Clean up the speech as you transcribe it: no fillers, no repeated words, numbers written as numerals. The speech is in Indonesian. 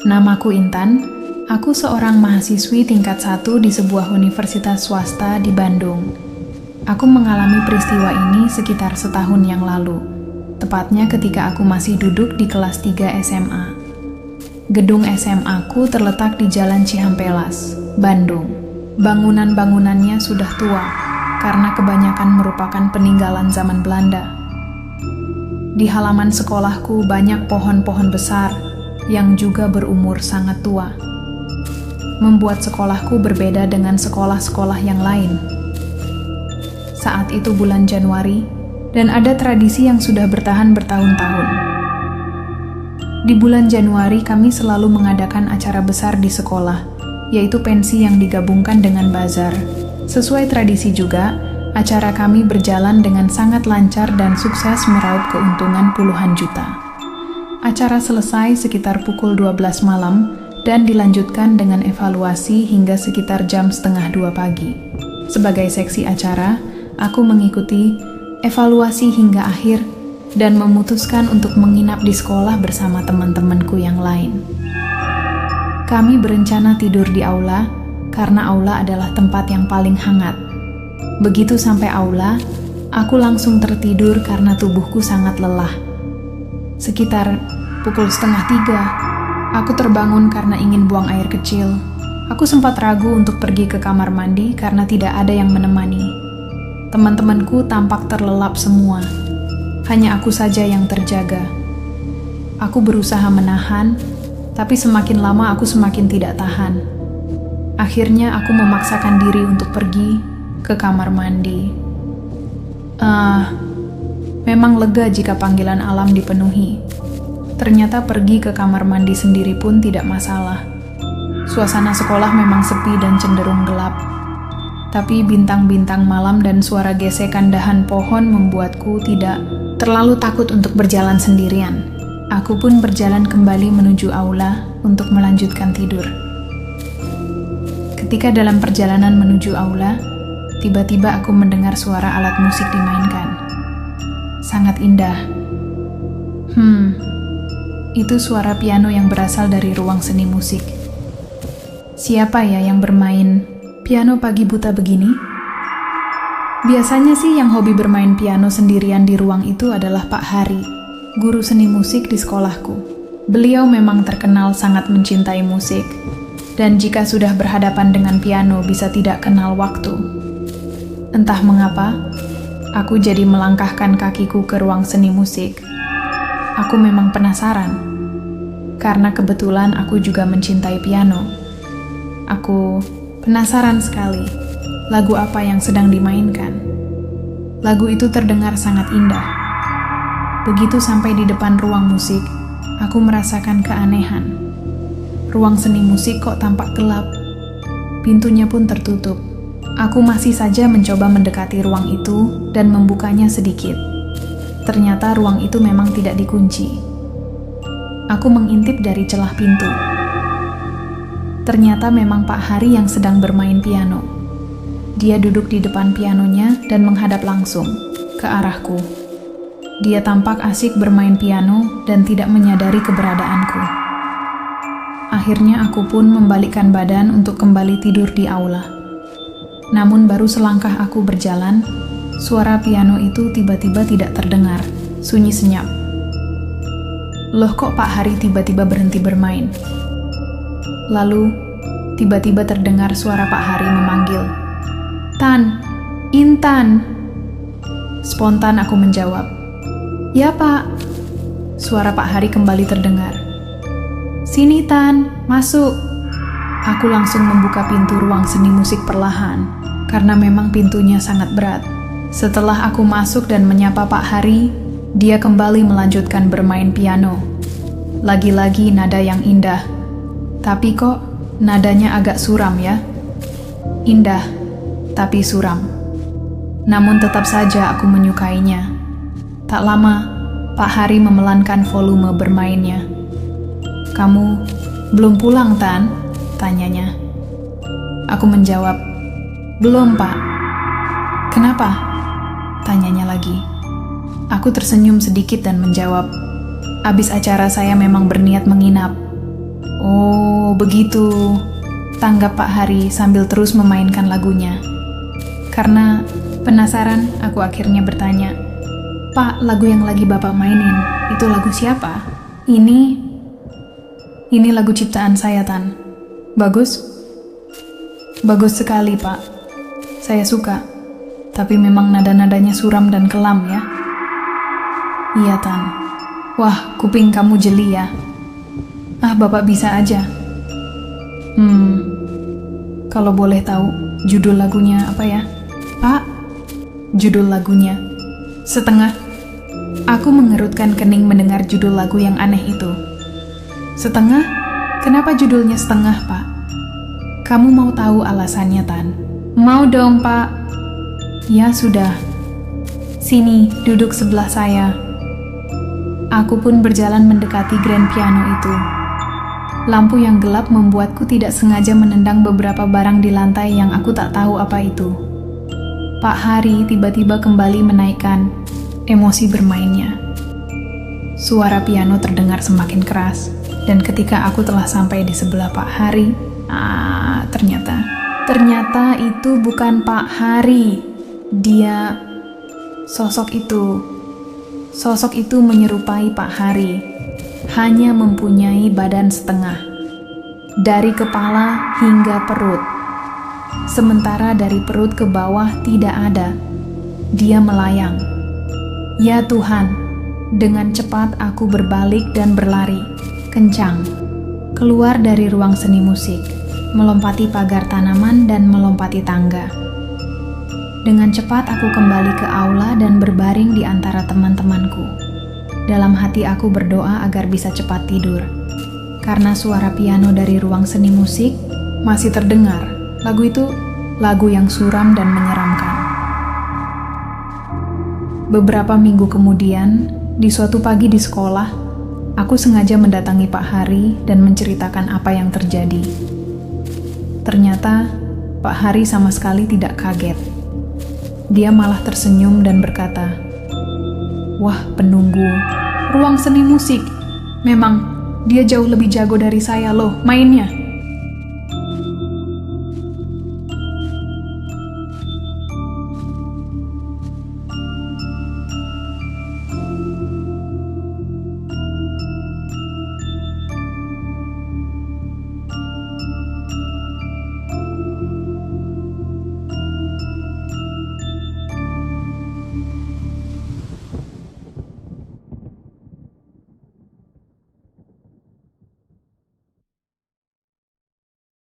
Namaku Intan, aku seorang mahasiswi tingkat 1 di sebuah universitas swasta di Bandung. Aku mengalami peristiwa ini sekitar setahun yang lalu, tepatnya ketika aku masih duduk di kelas 3 SMA. Gedung SMA-ku terletak di Jalan Cihampelas, Bandung. Bangunan-bangunannya sudah tua, karena kebanyakan merupakan peninggalan zaman Belanda. Di halaman sekolahku banyak pohon-pohon besar yang juga berumur sangat tua. Membuat sekolahku berbeda dengan sekolah-sekolah yang lain. Saat itu bulan Januari, dan ada tradisi yang sudah bertahan bertahun-tahun. Di bulan Januari kami selalu mengadakan acara besar di sekolah, yaitu pensi yang digabungkan dengan bazar. Sesuai tradisi juga, acara kami berjalan dengan sangat lancar dan sukses meraup keuntungan puluhan juta. Acara selesai sekitar pukul 12 malam dan dilanjutkan dengan evaluasi hingga sekitar jam 1:30 pagi. Sebagai seksi acara, aku mengikuti evaluasi hingga akhir dan memutuskan untuk menginap di sekolah bersama teman-temanku yang lain. Kami berencana tidur di aula, karena aula adalah tempat yang paling hangat. Begitu sampai aula, aku langsung tertidur karena tubuhku sangat lelah. Sekitar pukul 2:30, aku terbangun karena ingin buang air kecil. Aku sempat ragu untuk pergi ke kamar mandi karena tidak ada yang menemani. Teman-temanku tampak terlelap semua. Hanya aku saja yang terjaga. Aku berusaha menahan, tapi semakin lama aku semakin tidak tahan. Akhirnya aku memaksakan diri untuk pergi ke kamar mandi. Memang lega jika panggilan alam dipenuhi. Ternyata pergi ke kamar mandi sendiri pun tidak masalah. Suasana sekolah memang sepi dan cenderung gelap. Tapi bintang-bintang malam dan suara gesekan dahan pohon membuatku tidak terlalu takut untuk berjalan sendirian. Aku pun berjalan kembali menuju aula untuk melanjutkan tidur. Ketika dalam perjalanan menuju aula, tiba-tiba aku mendengar suara alat musik dimainkan. Sangat indah. Itu suara piano yang berasal dari ruang seni musik. Siapa ya yang bermain piano pagi buta begini? Biasanya sih yang hobi bermain piano sendirian di ruang itu adalah Pak Hari, guru seni musik di sekolahku. Beliau memang terkenal sangat mencintai musik, dan jika sudah berhadapan dengan piano bisa tidak kenal waktu. Entah mengapa, aku jadi melangkahkan kakiku ke ruang seni musik. Aku memang penasaran, karena kebetulan aku juga mencintai piano. Aku penasaran sekali, lagu apa yang sedang dimainkan. Lagu itu terdengar sangat indah. Begitu sampai di depan ruang musik, aku merasakan keanehan. Ruang seni musik kok tampak gelap. Pintunya pun tertutup. Aku masih saja mencoba mendekati ruang itu dan membukanya sedikit. Ternyata ruang itu memang tidak dikunci. Aku mengintip dari celah pintu. Ternyata memang Pak Hari yang sedang bermain piano. Dia duduk di depan pianonya dan menghadap langsung ke arahku. Dia tampak asik bermain piano dan tidak menyadari keberadaanku. Akhirnya aku pun membalikkan badan untuk kembali tidur di aula. Namun baru selangkah aku berjalan, suara piano itu tiba-tiba tidak terdengar, sunyi senyap. Loh, kok Pak Hari tiba-tiba berhenti bermain? Lalu, tiba-tiba terdengar suara Pak Hari memanggil, "Tan, Intan." Spontan aku menjawab, "Ya, Pak." Suara Pak Hari kembali terdengar, "Sini, Tan, masuk." Aku langsung membuka pintu ruang seni musik perlahan, karena memang pintunya sangat berat. Setelah aku masuk dan menyapa Pak Hari, dia kembali melanjutkan bermain piano. Lagi-lagi nada yang indah. Tapi kok nadanya agak suram ya? Indah, tapi suram. Namun tetap saja aku menyukainya. Tak lama, Pak Hari memelankan volume bermainnya. "Kamu belum pulang, Tan?" tanyanya. Aku menjawab, "Belum, Pak." "Kenapa?" tanyanya lagi. Aku tersenyum sedikit dan menjawab, "Abis acara saya memang berniat menginap. Oh, begitu, tanggap Pak Hari sambil terus memainkan lagunya. Karena penasaran, aku akhirnya bertanya, "Pak, lagu yang lagi Bapak mainin, itu lagu siapa?" Ini lagu ciptaan saya, Tan. Bagus? Bagus sekali, Pak. Saya suka. Tapi memang nada-nadanya suram dan kelam ya. Iya, Tan. Wah, kuping kamu jeli ya. Ah, Bapak bisa aja. Kalau boleh tahu, judul lagunya apa ya? Pak, judul lagunya Setengah. Aku mengerutkan kening mendengar judul lagu yang aneh itu. Setengah? Kenapa judulnya Setengah, Pak? Kamu mau tahu alasannya, Tan? Mau dong, Pak. Ya sudah. Sini, duduk sebelah saya. Aku pun berjalan mendekati grand piano itu. Lampu yang gelap membuatku tidak sengaja menendang beberapa barang di lantai yang aku tak tahu apa itu. Pak Hari tiba-tiba kembali menaikkan emosi bermainnya. Suara piano terdengar semakin keras, dan ketika aku telah sampai di sebelah Pak Hari, ternyata itu bukan Pak Hari. Dia, sosok itu menyerupai Pak Hari, hanya mempunyai badan setengah, dari kepala hingga perut. Sementara dari perut ke bawah tidak ada. Dia melayang. Ya Tuhan, dengan cepat aku berbalik dan berlari, kencang, keluar dari ruang seni musik, melompati pagar tanaman dan melompati tangga. Dengan cepat aku kembali ke aula dan berbaring di antara teman-temanku. Dalam hati aku berdoa agar bisa cepat tidur, karena suara piano dari ruang seni musik masih terdengar. Lagu itu lagu yang suram dan menyeramkan. Beberapa minggu kemudian, di suatu pagi di sekolah, aku sengaja mendatangi Pak Hari dan menceritakan apa yang terjadi. Ternyata, Pak Hari sama sekali tidak kaget. Dia malah tersenyum dan berkata, "Wah, penunggu, ruang seni musik. Memang dia jauh lebih jago dari saya loh mainnya."